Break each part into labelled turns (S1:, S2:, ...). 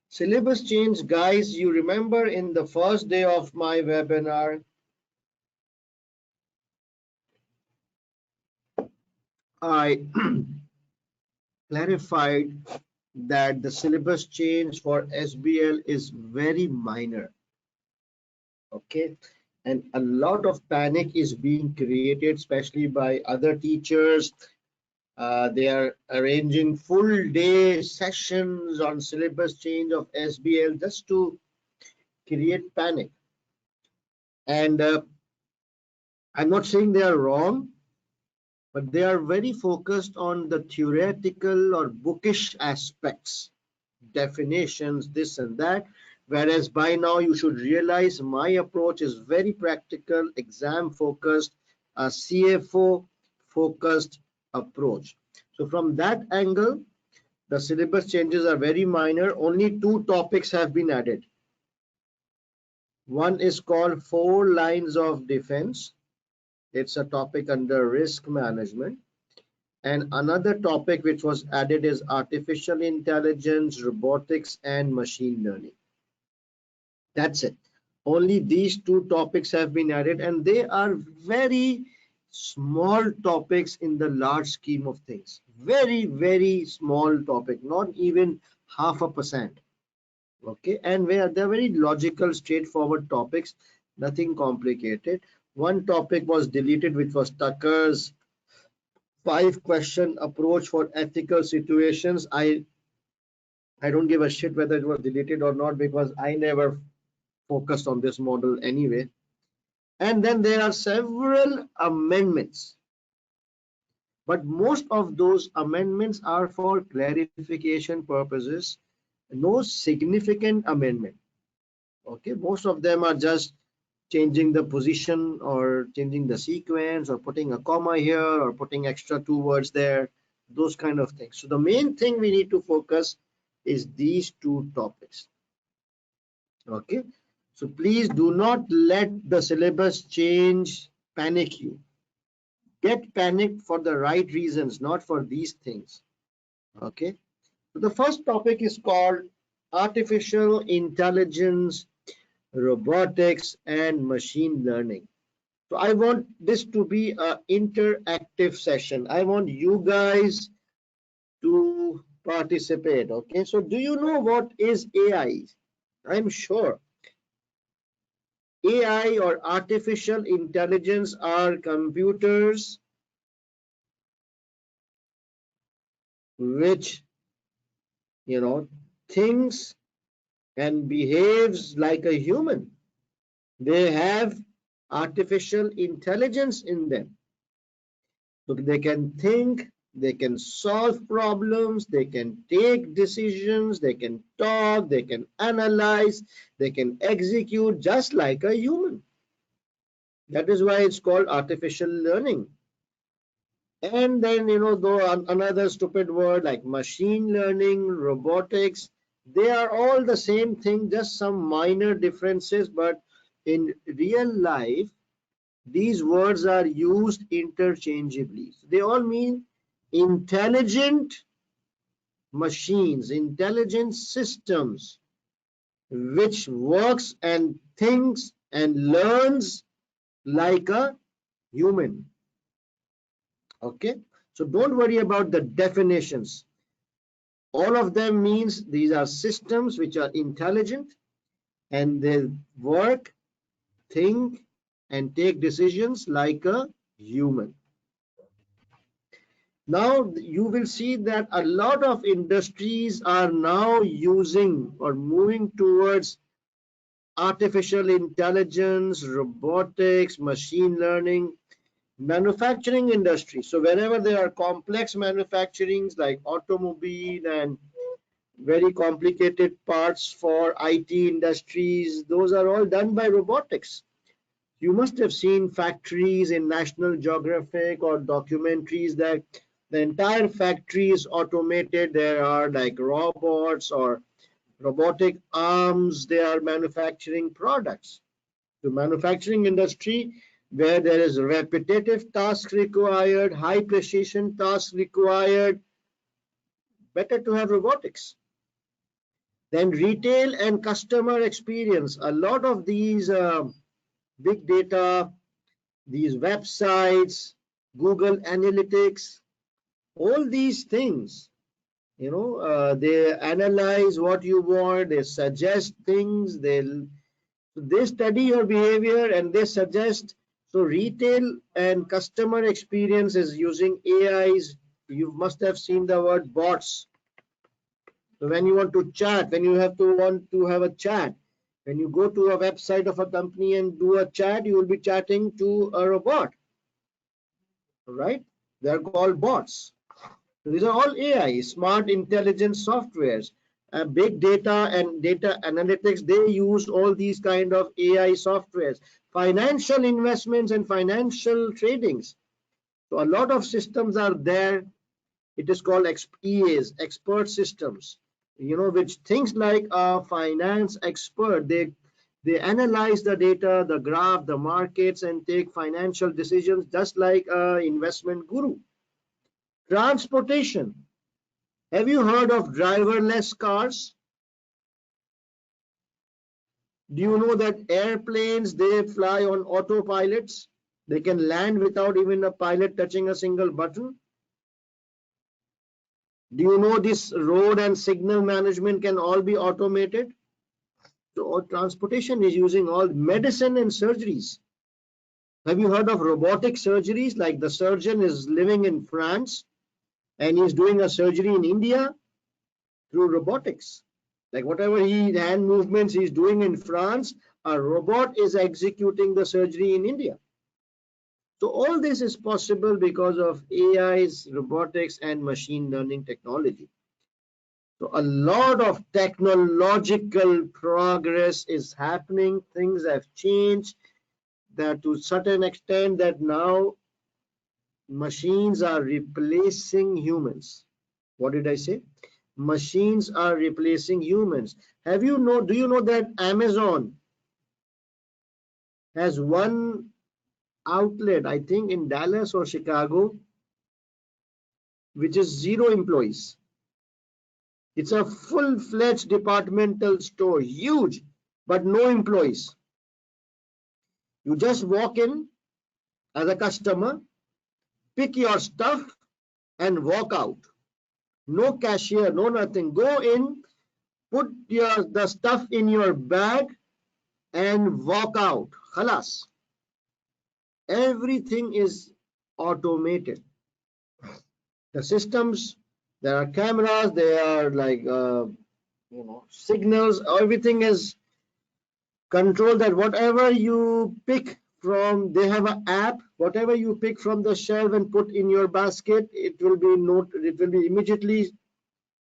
S1: Syllabus change, guys, you remember in the first day of my webinar, I clarified that the syllabus change for SBL is very minor. Okay, and a lot of panic is being created, especially by other teachers. They are arranging full day sessions on syllabus change of SBL just to create panic. And I'm not saying they are wrong, but they are very focused on the theoretical or bookish aspects, definitions, this and that. Whereas by now you should realize my approach is very practical, exam focused, a CFO focused approach. So from that angle, the syllabus changes are very minor. Only 2 topics have been added. One is called 4 lines of defense. It's a topic under risk management. And another topic which was added is artificial intelligence, robotics, and machine learning. That's it. Only these 2 topics have been added, and they are very small topics in the large scheme of things. Very, very small topic, not even 0.5%. Okay, and they're very logical, straightforward topics, nothing complicated. One topic was deleted, which was Tucker's 5-question approach for ethical situations. I don't give a shit whether it was deleted or not, because I never focused on this model anyway. And then there are several amendments, but most of those amendments are for clarification purposes, no significant amendment. Okay, most of them are just changing the position or changing the sequence or putting a comma here or putting extra 2 words there, those kind of things. So the main thing we need to focus is these 2 topics. Okay, so please do not let the syllabus change panic you. Get panicked for the right reasons, not for these things. Okay, so the first topic is called artificial intelligence, robotics, and machine learning. So I want this to be an interactive session. I want you guys to participate. Okay, so do you know what is AI? I'm sure AI or artificial intelligence are computers which, thinks and behaves like a human. They have artificial intelligence in them. So they can think, they can solve problems, they can take decisions, they can talk, they can analyze, they can execute just like a human. That is why it's called artificial learning. And then, though another stupid word like machine learning, robotics, they are all the same thing, just some minor differences, but in real life, these words are used interchangeably. They all mean intelligent machines, intelligent systems, which works and thinks and learns like a human. Okay, so don't worry about the definitions. All of them means these are systems which are intelligent and they work, think, and take decisions like a human. Now you will see that a lot of industries are now using or moving towards artificial intelligence, robotics, machine learning, manufacturing industry. So whenever there are complex manufacturings like automobile and very complicated parts for IT industries, those are all done by robotics. You must have seen factories in National Geographic or documentaries that the entire factory is automated. There are like robots or robotic arms. They are manufacturing products. The manufacturing industry, where there is repetitive tasks required, high precision tasks required, better to have robotics. Then retail and customer experience. A lot of these big data, these websites, Google Analytics, all these things, they analyze what you want, they suggest things, they study your behavior and they suggest. So retail and customer experience is using AIs. You must have seen the word bots. So when you want to chat, when you want to have a chat, when you go to a website of a company and do a chat, you will be chatting to a robot, right? They're called bots. So these are all AI, smart intelligence softwares. Big data and data analytics, they use all these kind of AI softwares. Financial investments and financial tradings. So a lot of systems are there. It is called EAs, expert systems, which things like a finance expert, they analyze the data, the graph, the markets, and take financial decisions just like an investment guru. Transportation. Have you heard of driverless cars? Do you know that airplanes, they fly on autopilots? They can land without even a pilot touching a single button. Do you know this road and signal management can all be automated? So transportation is using all medicine and surgeries. Have you heard of robotic surgeries? Like the surgeon is living in France and he's doing a surgery in India through robotics. Like whatever hand movements he's doing in France, a robot is executing the surgery in India. So all this is possible because of AI's, robotics, and machine learning technology. So a lot of technological progress is happening. Things have changed that to a certain extent that now machines are replacing humans. What did I say? Machines are replacing humans. Do you know that Amazon has one outlet, I think in Dallas or Chicago, which is 0 employees. It's a full-fledged departmental store, huge, but no employees. You just walk in as a customer, pick your stuff and walk out. No cashier, no nothing. Go in, put the stuff in your bag and walk out. Khalas. Everything is automated. The systems, there are cameras, there are like signals, everything is controlled that whatever you pick from, they have an app, whatever you pick from the shelf and put in your basket, it will be immediately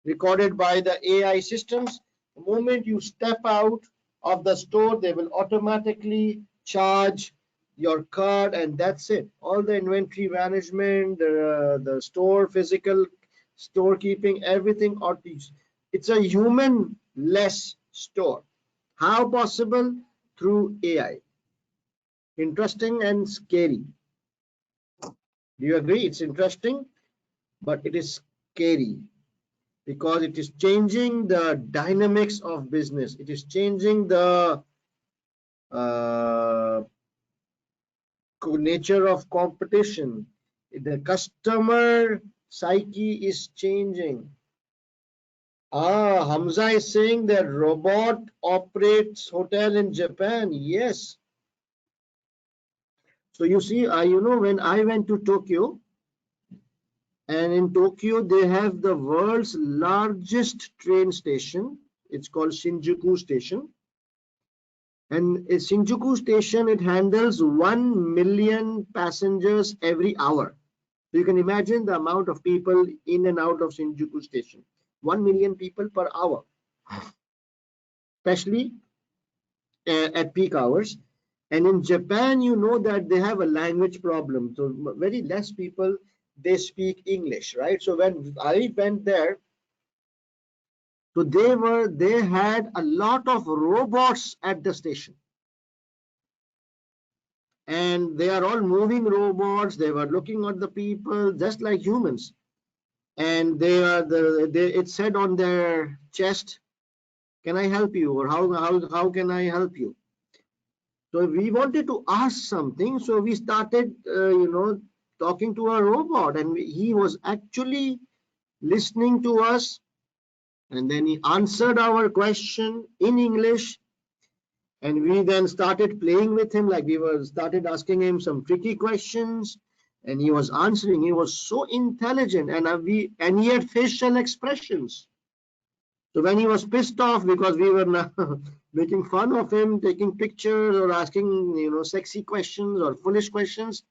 S1: recorded by the AI systems. The moment you step out of the store, they will automatically charge your card, and that's it. All the inventory management, the store, physical storekeeping, everything. It's a human-less store. How possible? Through AI. Interesting and scary. Do you agree? It's interesting, but it is scary because it is changing the dynamics of business. It is changing the nature of competition. The customer psyche is changing. Hamza is saying that robot operates hotel in Japan. Yes. So you see, when I went to Tokyo, and in Tokyo, they have the world's largest train station. It's called Shinjuku Station. And in Shinjuku Station, it handles 1 million passengers every hour. So you can imagine the amount of people in and out of Shinjuku Station. 1 million people per hour, especially at peak hours. And in Japan, you know that they have a language problem. So very less people, they speak English, right? So when I went there, so they had a lot of robots at the station. And they are all moving robots. They were looking at the people just like humans. And it said on their chest Can I help you? Or how can I help you? So we wanted to ask something, so we started, talking to a robot, and he was actually listening to us, and then he answered our question in English, and we then started playing with him, like we were started asking him some tricky questions, and he was answering. He was so intelligent, and he had facial expressions. So when he was pissed off because we were now making fun of him, taking pictures or asking, sexy questions or foolish questions,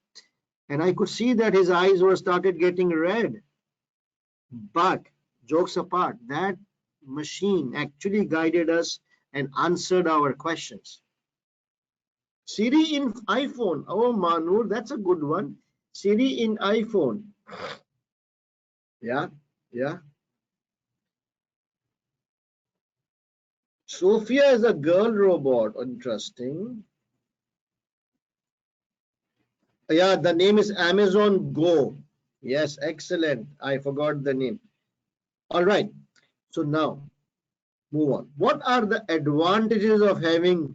S1: and I could see that his eyes were started getting red. But jokes apart, that machine actually guided us and answered our questions. Siri in iPhone. Oh, Manur, that's a good one. Siri in iPhone. Yeah, yeah. Sophia is a girl robot. Interesting. Yeah, the name is Amazon Go. Yes, excellent. I forgot the name. All right. So now move on. What are the advantages of having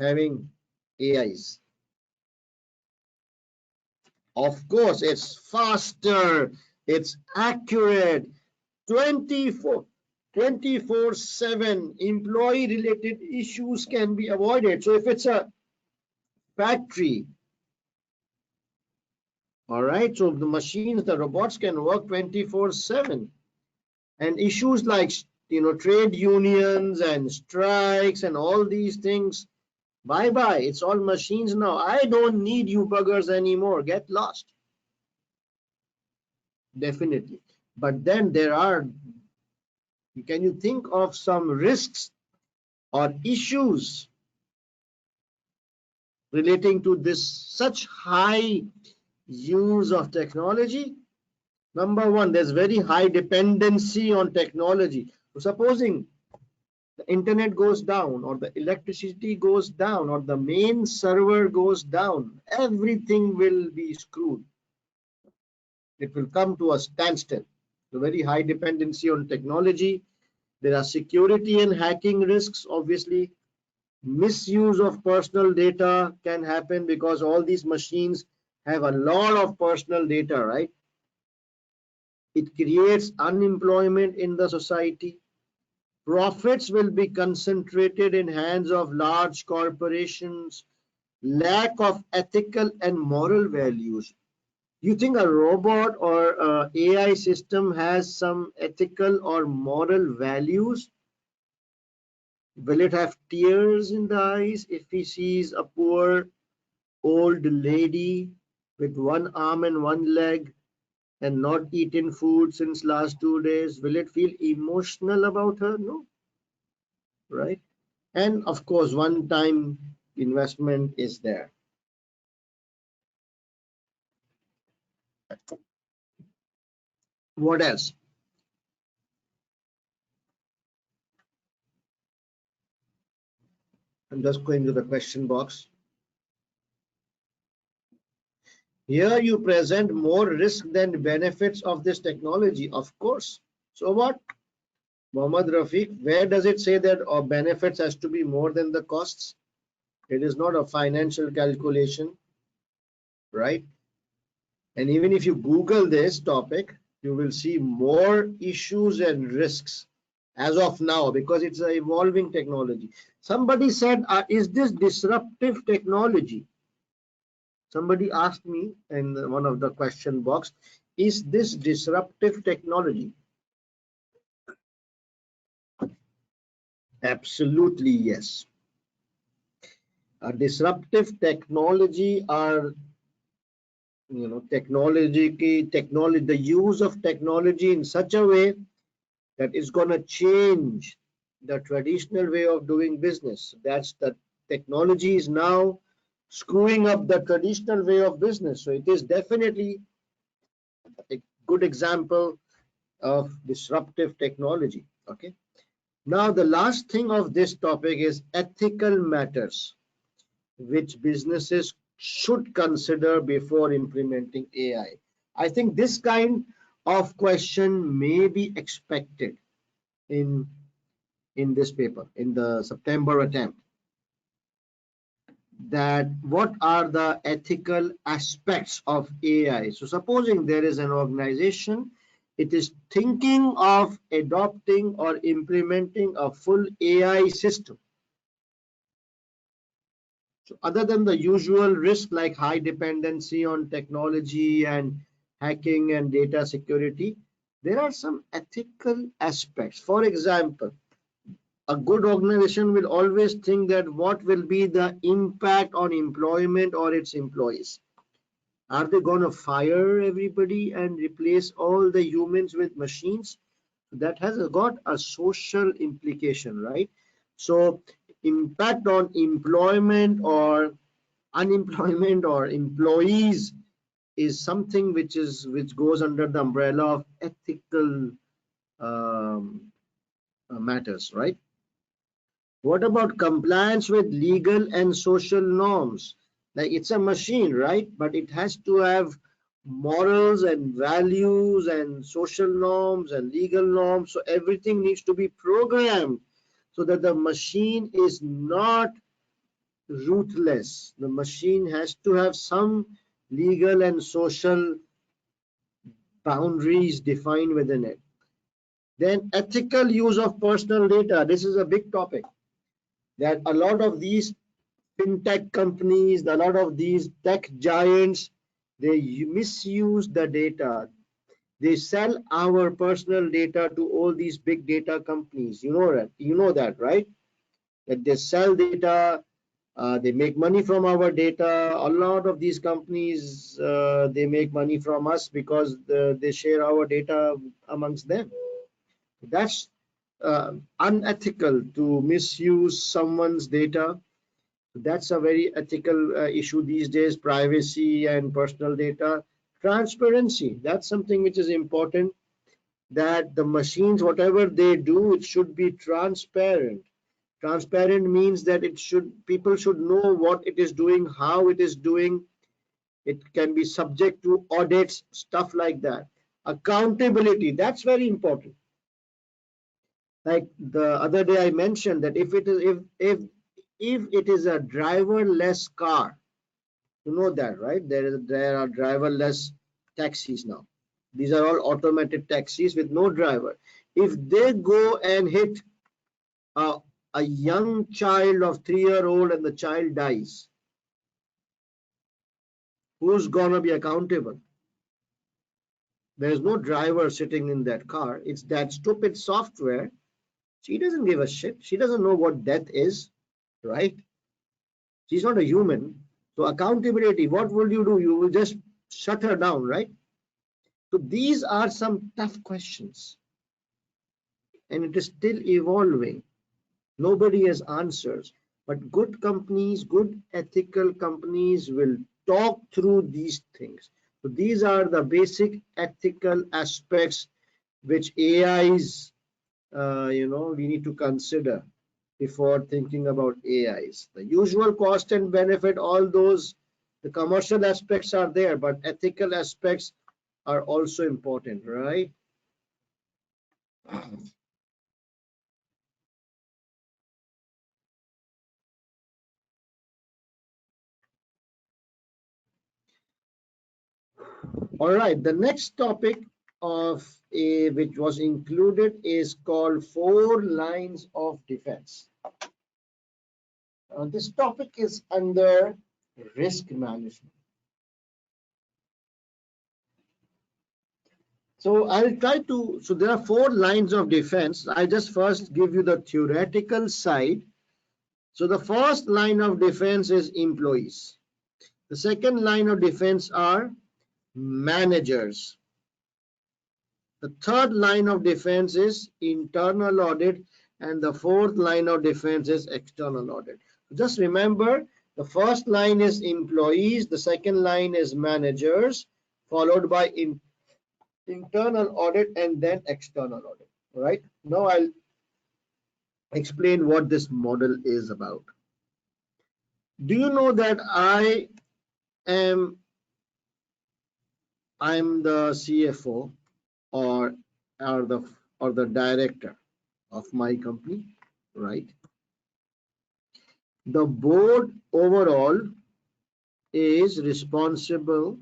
S1: AIs? Of course, it's faster, it's accurate, 24/7 employee related issues can be avoided. So if it's a factory, all right, so the machines, the robots can work 24/7, and issues like trade unions and strikes and all these things, bye bye, it's all machines now. I don't need you buggers anymore, get lost. Definitely. But then can you think of some risks or issues relating to this such high use of technology? Number one, there's very high dependency on technology. So supposing the internet goes down, or the electricity goes down, or the main server goes down, everything will be screwed. It will come to a standstill. So very high dependency on technology. There are security and hacking risks, obviously. Misuse of personal data can happen because all these machines have a lot of personal data, right? It creates unemployment in the society. Profits will be concentrated in hands of large corporations. Lack of ethical and moral values. You think a robot or a AI system has some ethical or moral values? Will it have tears in the eyes if he sees a poor old lady with one arm and one leg and not eaten food since last 2 days? Will it feel emotional about her? No, right? And of course, one-time investment is there. What else? I'm just going to the question box. Here you present more risk than benefits of this technology. Of course. So what? Mohammad Rafiq, where does it say that our benefits has to be more than the costs? It is not a financial calculation, right? And even if you Google this topic, you will see more issues and risks as of now because it's an evolving technology. Somebody said, is this disruptive technology? Somebody asked me in one of the question box, is this disruptive technology? Absolutely yes. A disruptive technology are technology, the use of technology in such a way that is going to change the traditional way of doing business. That's the technology is now screwing up the traditional way of business. So it is definitely a good example of disruptive technology. Okay. Now the last thing of this topic is ethical matters which businesses should consider before implementing AI. I think this kind of question may be expected in in this paper, in the September attempt, that what are the ethical aspects of AI. So supposing there is an organization, it is thinking of adopting or implementing a full AI system. So other than the usual risk like high dependency on technology and hacking and data security, there are some ethical aspects. For example, a good organization will always think that what will be the impact on employment or its employees. Are they going to fire everybody and replace all the humans with machines? That has got a social implication, right? So impact on employment or unemployment or employees is something which goes under the umbrella of ethical matters, right? What about compliance with legal and social norms? Like it's a machine, right? But it has to have morals and values and social norms and legal norms. So everything needs to be programmed so that the machine is not ruthless. The machine has to have some legal and social boundaries defined within it. Then ethical use of personal data. This is a big topic that a lot of these fintech companies, a lot of these tech giants, they misuse the data. They sell our personal data to all these big data companies. You know that, right? That they sell data, they make money from our data. A lot of these companies, they make money from us because they share our data amongst them. That's unethical to misuse someone's data. That's a very ethical issue these days. Privacy and personal data. Transparency, that's something which is important, that the machines, whatever they do, it should be transparent. Transparent means that people should know what it is doing, how it is doing. It can be subject to audits, stuff like that. Accountability, that's very important. Like the other day I mentioned that if it is a driverless car, you know that, right? There are driverless taxis now. These are all automated taxis with no driver. If they go and hit a, a young child of 3-year old and the child dies, who's gonna be accountable? There's no driver sitting in that car. It's that stupid software. She doesn't give a shit. She doesn't know what death is, right? She's not a human. So accountability, what will you do? You will just shut her down, right? So these are some tough questions, and it is still evolving. Nobody has answers, but good companies, good ethical companies will talk through these things. So these are the basic ethical aspects which AIs, we need to consider before thinking about AIs. The usual cost and benefit, all those, the commercial aspects are there, but ethical aspects are also important, right? All right, the next topic of which was included is called 4 lines of defense. This topic is under risk management. So I'll try to, so there are 4 lines of defense. I just first give you the theoretical side. So the first line of defense is employees. The second line of defense are managers. The third line of defense is internal audit, and the fourth line of defense is external audit. Just remember, the first line is employees, the second line is managers, followed by internal audit and then external audit. All right, now I'll explain what this model is about. Do you know that I'm the CFO or or the director of my company? right? The board overall is responsible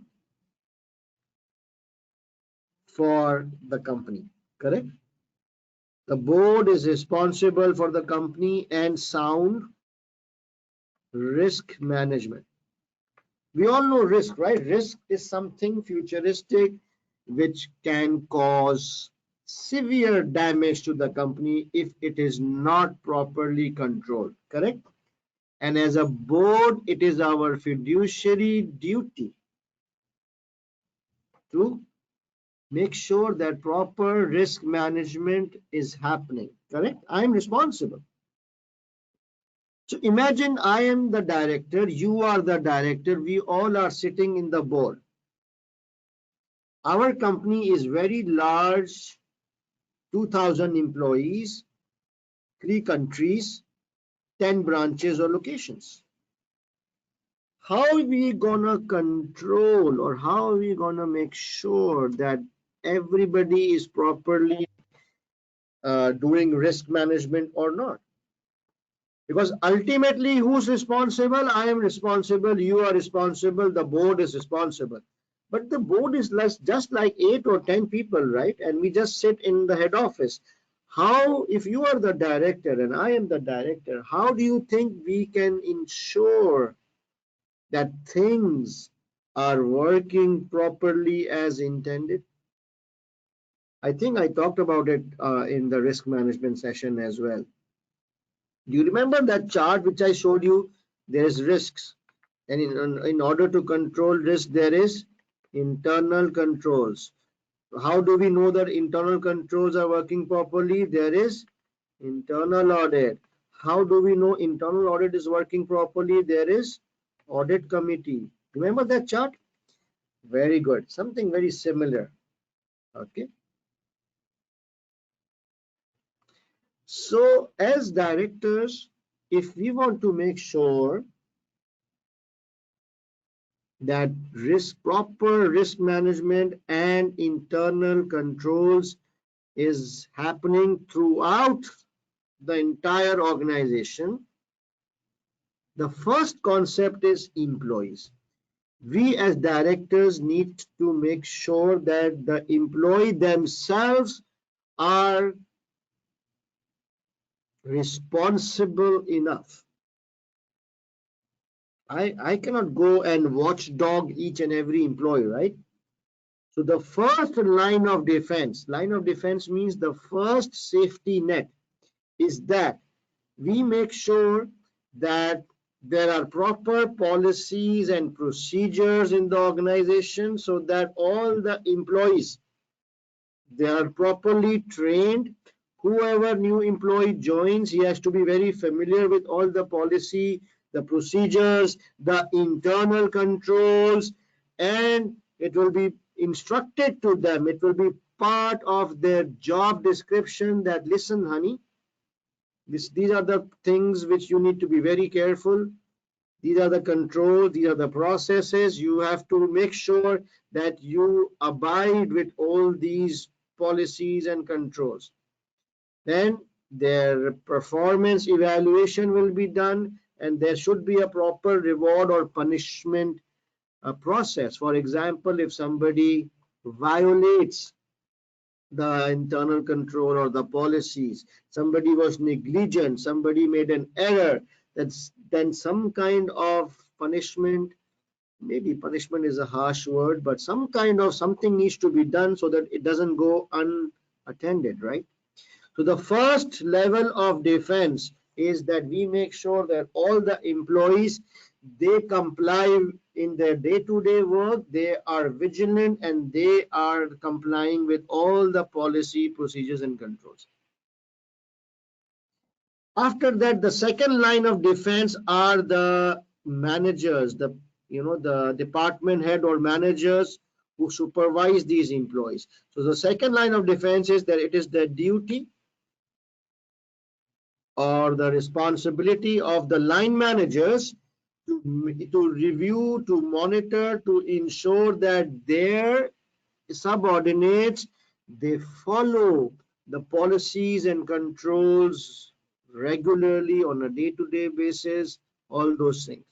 S1: for the company, correct? The board is responsible for the company and sound risk management. We all know risk, right? Risk is something futuristic which can cause severe damage to the company if it is not properly controlled, correct? And as a board, it is our fiduciary duty to make sure that proper risk management is happening, correct? I am responsible. So imagine I am the director, you are the director, we all are sitting in the board. Our company is very large, 2,000 employees, 3 countries, 10 branches or locations. How are we gonna control, or how are we gonna make sure that everybody is properly doing risk management or not? Because ultimately, who's responsible? I am responsible, you are responsible, the board is responsible. But the board is less, just like 8 or 10 people, right? And we just sit in the head office. How, if you are the director and I am the director, how do you think we can ensure that things are working properly as intended? I think I talked about it in the risk management session as well. Do you remember that chart which I showed you? There is risks, and in order to control risk, there is internal controls. How do we know that internal controls are working properly? There is internal audit. How do we know internal audit is working properly? There is audit committee. Remember that chart? Very good. Something very similar. Okay. So as directors, if we want to make sure that proper risk management and internal controls is happening throughout the entire organization, the first concept is employees. We as directors need to make sure that the employee themselves are responsible enough. I cannot go and watchdog each and every employee, right? So the first line of defense means the first safety net is that we make sure that there are proper policies and procedures in the organization so that all the employees, they are properly trained. Whoever new employee joins, he has to be very familiar with all the policy, the procedures, the internal controls, and it will be instructed to them. It will be part of their job description that, listen, honey, these are the things which you need to be very careful. These are the controls, these are the processes. You have to make sure that you abide with all these policies and controls. Then their performance evaluation will be done, and there should be a proper reward or punishment process. For example, if somebody violates the internal control or the policies, somebody was negligent, somebody made an error, then some kind of punishment, maybe punishment is a harsh word, but some kind of something needs to be done so that it doesn't go unattended, right? So the first level of defense is that we make sure that all the employees, they comply in their day-to-day work, they are vigilant, and they are complying with all the policy, procedures, and controls. After that, the second line of defense are the managers, the department head or managers who supervise these employees. So the second line of defense is that it is the duty or the responsibility of the line managers to review, to monitor, to ensure that their subordinates, they follow the policies and controls regularly on a day-to-day basis, all those things.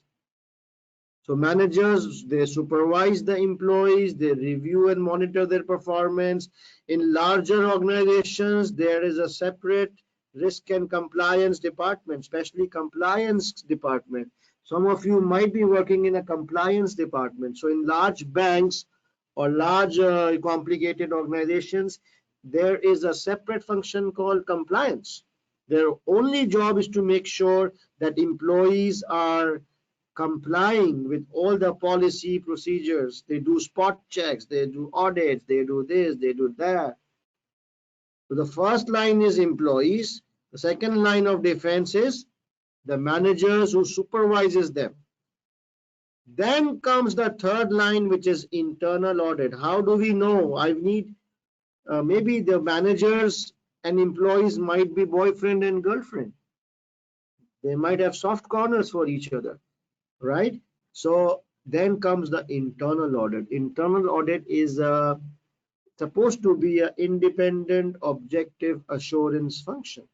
S1: So managers, they supervise the employees, they review and monitor their performance. In larger organizations, there is a separate risk and compliance department, especially compliance department. Some of you might be working in a compliance department. So in large banks or large complicated organizations, there is a separate function called compliance. Their only job is to make sure that employees are complying with all the policy procedures. They do spot checks, they do audits, they do this, they do that. So the first line is employees. The second line of defense is the managers who supervises them. Then comes the third line, which is internal audit. How do we know? I need maybe the managers and employees might be boyfriend and girlfriend. They might have soft corners for each other, right? So then comes the internal audit. Internal audit is supposed to be an independent objective assurance function.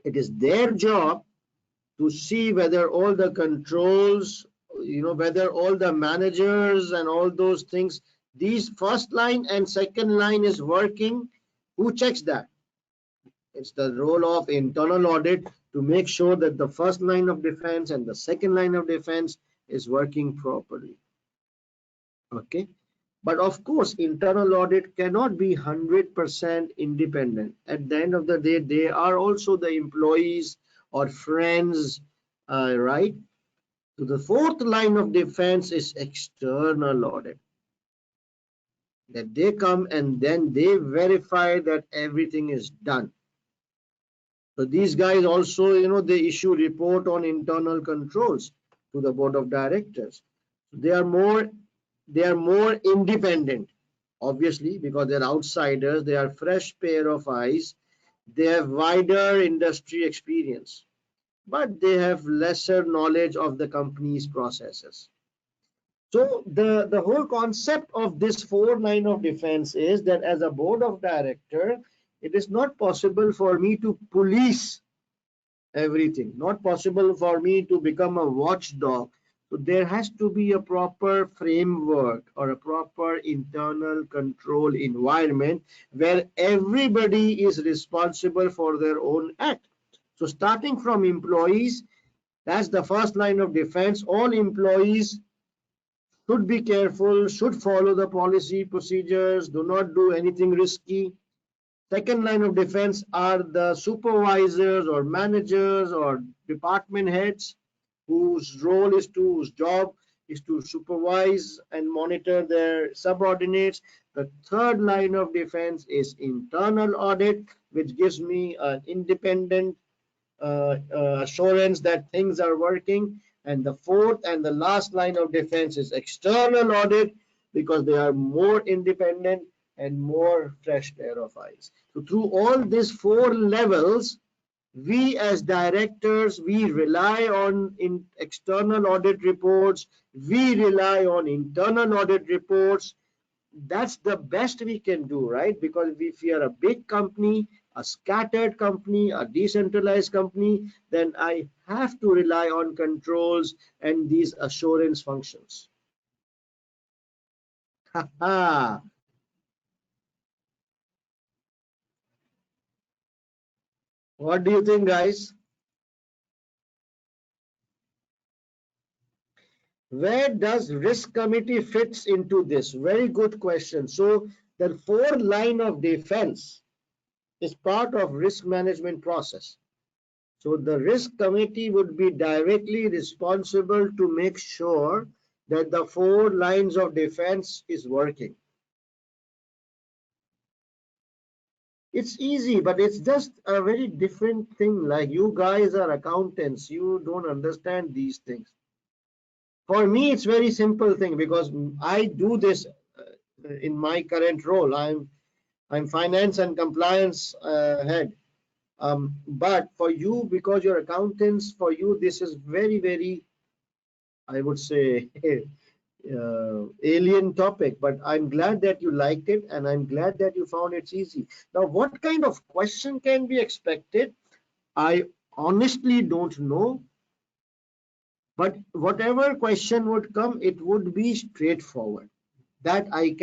S1: It is their job to see whether all the controls, whether all the managers and all those things, these first line and second line is working. Who checks that? It's the role of internal audit to make sure that the first line of defense and the second line of defense is working properly. Okay. But of course, internal audit cannot be 100% independent. At the end of the day, they are also the employees or friends, right? So the fourth line of defense is external audit. That they come and then they verify that everything is done. So these guys also, they issue report on internal controls to the board of directors. They are more independent, obviously, because they're outsiders. They are fresh pair of eyes. They have wider industry experience, but they have lesser knowledge of the company's processes. So the whole concept of this four line of defense is that as a board of director, it is not possible for me to police everything, not possible for me to become a watchdog. So there has to be a proper framework or a proper internal control environment where everybody is responsible for their own act. So starting from employees, that's the first line of defense. All employees should be careful, should follow the policy procedures, do not do anything risky. Second line of defense are the supervisors or managers or department heads whose job is to supervise and monitor their subordinates. The third line of defense is internal audit, which gives me an independent assurance that things are working. And the fourth and the last line of defense is external audit, because they are more independent and more fresh pair of eyes. So through all these four levels, we as directors, we rely on external audit reports, we rely on internal audit reports. That's the best we can do, right? Because if we are a big company, a scattered company, a decentralized company, then I have to rely on controls and these assurance functions. What do you think, guys? Where does risk committee fits into this? Very good question. So the four line of defense is part of risk management process. So the risk committee would be directly responsible to make sure that the four lines of defense is working. It's easy, but it's just a very different thing. Like, you guys are accountants, you don't understand these things. For me, it's very simple thing, because I do this in my current role. I'm finance and compliance head. But for you, because you're accountants, for you this is very, very, I would say, alien topic. But I'm glad that you liked it, and I'm glad that you found it's easy. Now, what kind of question can be expected? I honestly don't know, but whatever question would come, it would be straightforward. That I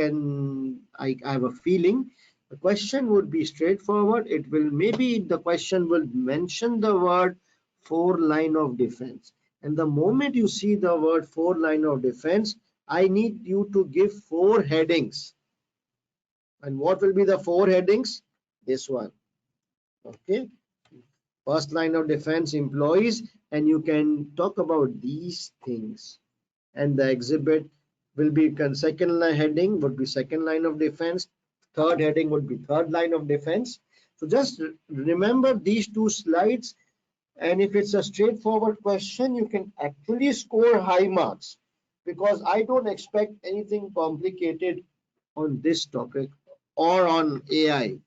S1: have a feeling the question would be straightforward. It will, maybe the question will mention the word four line of defense. And the moment you see the word four line of defense, I need you to give four headings. And what will be the four headings? This one. Okay. First line of defense, employees, and you can talk about these things. And the exhibit will be second line heading would be second line of defense. Third heading would be third line of defense. So just remember these two slides. And if it's a straightforward question, you can actually score high marks, because I don't expect anything complicated on this topic or on AI.